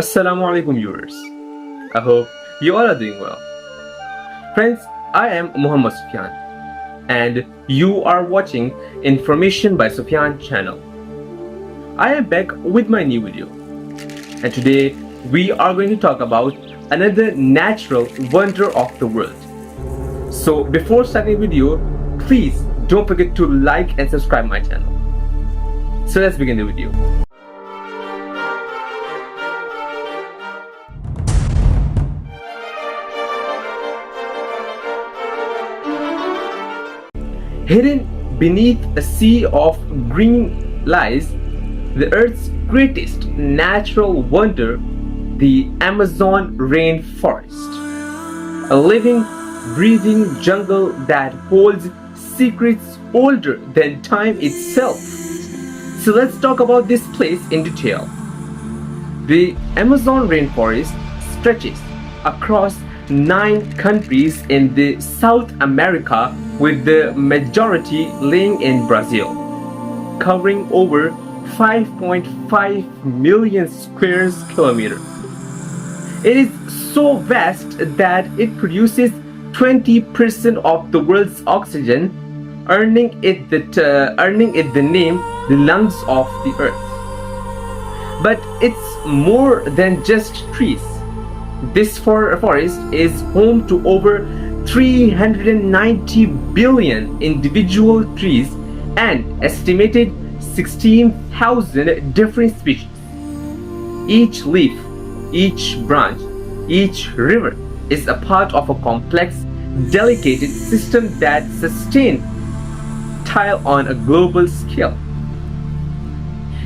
Assalamu alaikum viewers. I hope you all are doing well. Friends, I am Muhammad Sufyan and you are watching Information by Sufyan channel. I am back with my new video and today we are going to talk about another natural wonder of the world. So before starting the video, please don't forget to like and subscribe my channel. So let's begin the video. Hidden beneath a sea of green lies the Earth's greatest natural wonder, the Amazon rainforest. A living, breathing jungle that holds secrets older than time itself. So let's talk about this place in detail. The Amazon rainforest stretches across 9 countries in the South America, with the majority laying in Brazil, covering over 5.5 million square kilometers. It is so vast that it produces 20% of the world's oxygen, earning it the name the lungs of the earth. But it's more than just trees. This forest is home to over 390 billion individual trees and estimated 16,000 different species. Each leaf, each branch, each river is a part of a complex, delicate system that sustains tile on a global scale.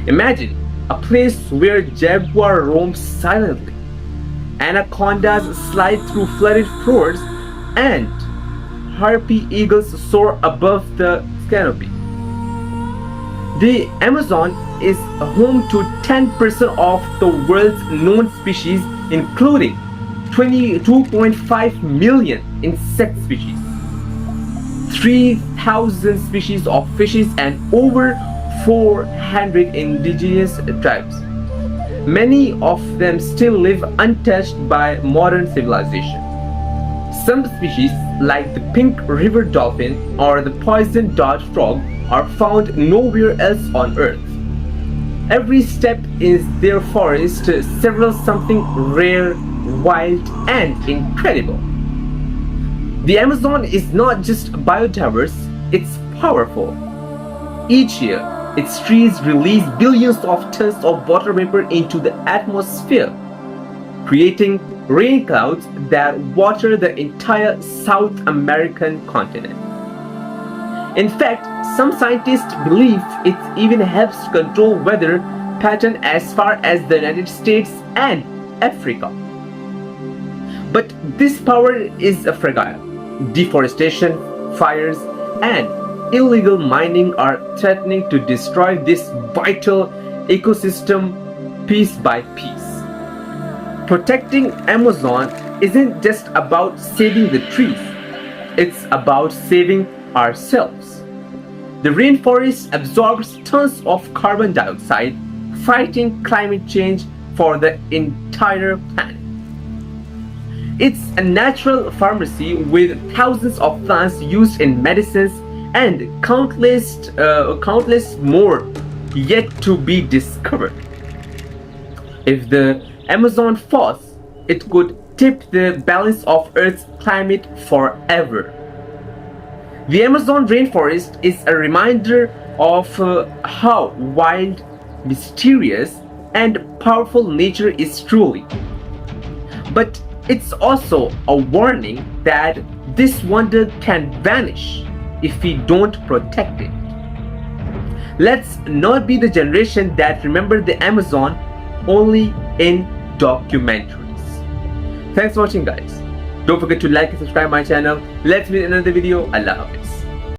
Imagine a place where jaguar roams silently, anacondas slide through flooded floors, and harpy eagles soar above the canopy. The Amazon is home to 10% of the world's known species, including 22.5 million insect species, 3,000 species of fishes, and over 400 indigenous tribes. Many of them still live untouched by modern civilization. Some species, like the pink river dolphin or the poison dart frog, are found nowhere else on Earth. Every step in their forest reveals something rare, wild, and incredible. The Amazon is not just biodiverse, it's powerful. Each year, its trees release billions of tons of water vapor into the atmosphere, creating rain clouds that water the entire South American continent. In fact, some scientists believe it even helps control weather patterns as far as the United States and Africa. But this power is fragile. Deforestation, fires, and illegal mining are threatening to destroy this vital ecosystem piece by piece. Protecting Amazon isn't just about saving the trees, it's about saving ourselves. The rainforest absorbs tons of carbon dioxide, fighting climate change for the entire planet. It's a natural pharmacy with thousands of plants used in medicines and countless more yet to be discovered. If the Amazon falls, it could tip the balance of Earth's climate forever. The Amazon rainforest is a reminder of how wild, mysterious, and powerful nature is truly. But it's also a warning that this wonder can vanish if we don't protect it. Let's not be the generation that remember the Amazon only in documentaries. Thanks for watching, guys. Don't forget to like and subscribe my channel. Let's meet in another video. Allah Hafiz.